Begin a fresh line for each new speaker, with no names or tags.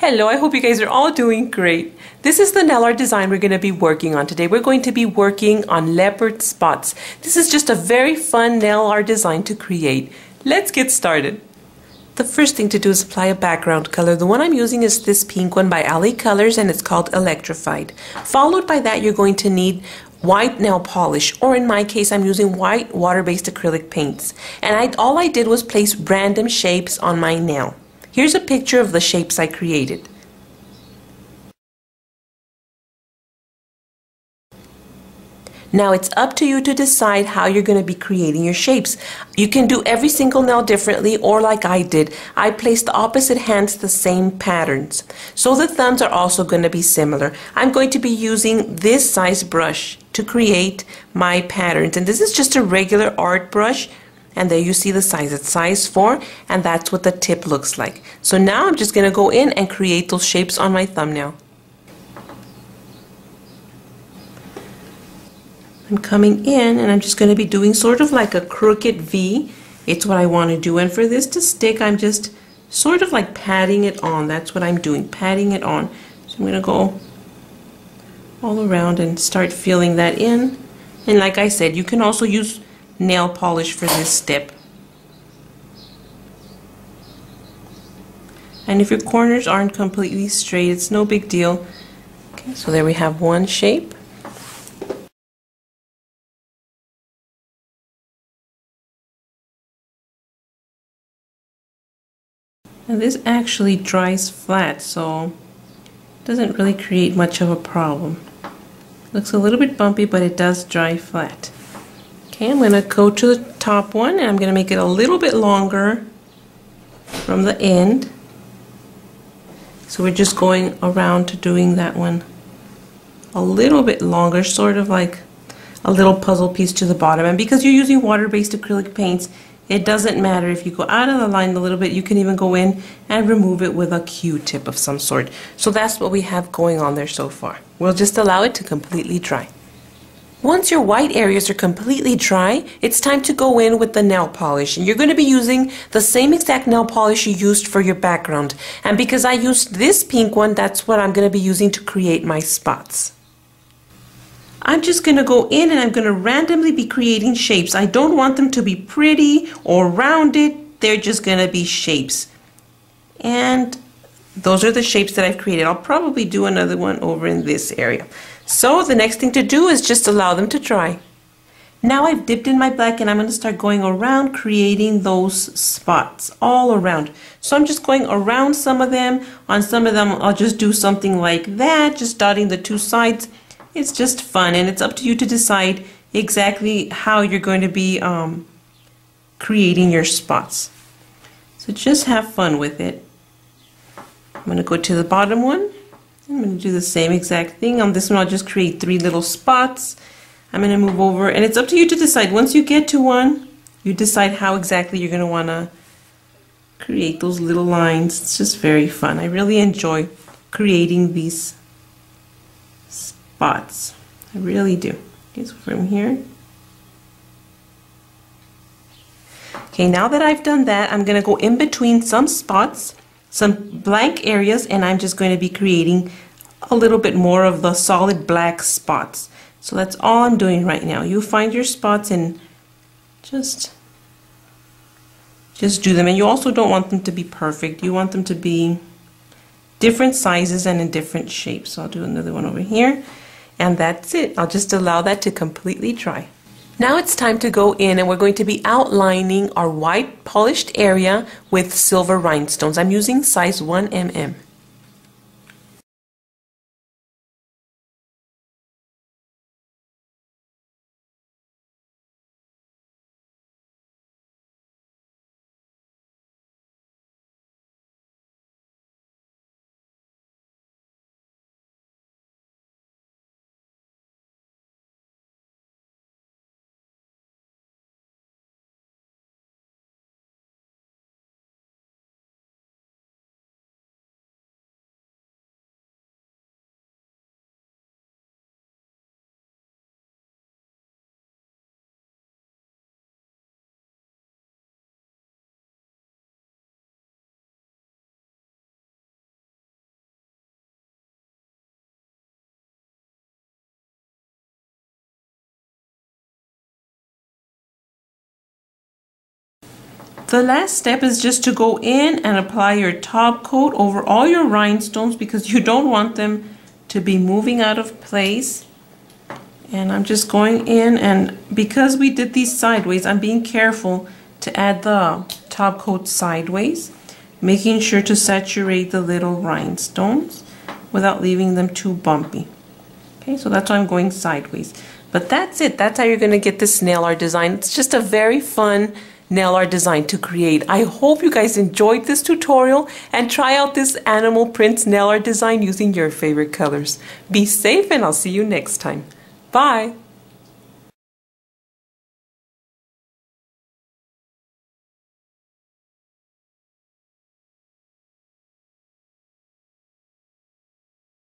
Hello, I hope you guys are all doing great. This is the nail art design we're going to be working on today. We're going to be working on leopard spots. This is just a very fun nail art design to create. Let's get started. The first thing to do is apply a background color. The one I'm using is this pink one by Ali Colors and it's called Electrified. Followed by that, you're going to need white nail polish, or in my case I'm using white water-based acrylic paints. And all I did was place random shapes on my nail. Here's a picture of the shapes I created. Now it's up to you to decide how you're going to be creating your shapes. You can do every single nail differently, or like I did, I placed the opposite hands the same patterns. So the thumbs are also going to be similar. I'm going to be using this size brush to create my patterns, and this is just a regular art brush. And there you see the size, it's size 4, and that's what the tip looks like. So now I'm just going to go in and create those shapes on my thumbnail. I'm coming in and I'm just going to be doing sort of like a crooked V. It's what I want to do, and for this to stick I'm just sort of like patting it on. That's what I'm doing, patting it on. So I'm going to go all around and start filling that in. And like I said, you can also use nail polish for this step. And if your corners aren't completely straight, it's no big deal. Okay, so there we have one shape. And this actually dries flat, so it doesn't really create much of a problem. Looks a little bit bumpy, but it does dry flat. Okay, I'm going to go to the top one and I'm going to make it a little bit longer from the end. So we're just going around to doing that one a little bit longer, sort of like a little puzzle piece to the bottom. And because you're using water-based acrylic paints, it doesn't matter if you go out of the line a little bit. You can even go in and remove it with a Q-tip of some sort. So that's what we have going on there so far. We'll just allow it to completely dry. Once your white areas are completely dry, it's time to go in with the nail polish. And you're going to be using the same exact nail polish you used for your background. And because I used this pink one, that's what I'm going to be using to create my spots. I'm just going to go in and I'm going to randomly be creating shapes. I don't want them to be pretty or rounded. They're just going to be shapes. And those are the shapes that I've created. I'll probably do another one over in this area. So the next thing to do is just allow them to dry. Now I've dipped in my black and I'm going to start going around creating those spots all around. So I'm just going around some of them. On some of them I'll just do something like that, just dotting the two sides. It's just fun, and it's up to you to decide exactly how you're going to be creating your spots. So just have fun with it. I'm going to go to the bottom one. I'm going to do the same exact thing. On this one I'll just create 3 little spots. I'm going to move over, and it's up to you to decide. Once you get to one, you decide how exactly you're going to want to create those little lines. It's just very fun. I really enjoy creating these spots. I really do. Okay, so from here. Okay, now that I've done that, I'm going to go in between some spots, some blank areas, and I'm just going to be creating a little bit more of the solid black spots. So that's all I'm doing right now. You find your spots and just do them. And you also don't want them to be perfect. You want them to be different sizes and in different shapes. So I'll do another one over here. And that's it. I'll just allow that to completely dry. Now it's time to go in and we're going to be outlining our white polished area with silver rhinestones. I'm using size 1 mm. The last step is just to go in and apply your top coat over all your rhinestones because you don't want them to be moving out of place. And I'm just going in, and because we did these sideways, I'm being careful to add the top coat sideways, making sure to saturate the little rhinestones without leaving them too bumpy. Okay, so that's why I'm going sideways. But that's it. That's how you're going to get this nail art design. It's just a very fun nail art design to create. I hope you guys enjoyed this tutorial and try out this animal prints nail art design using your favorite colors. Be safe, and I'll see you next time. Bye!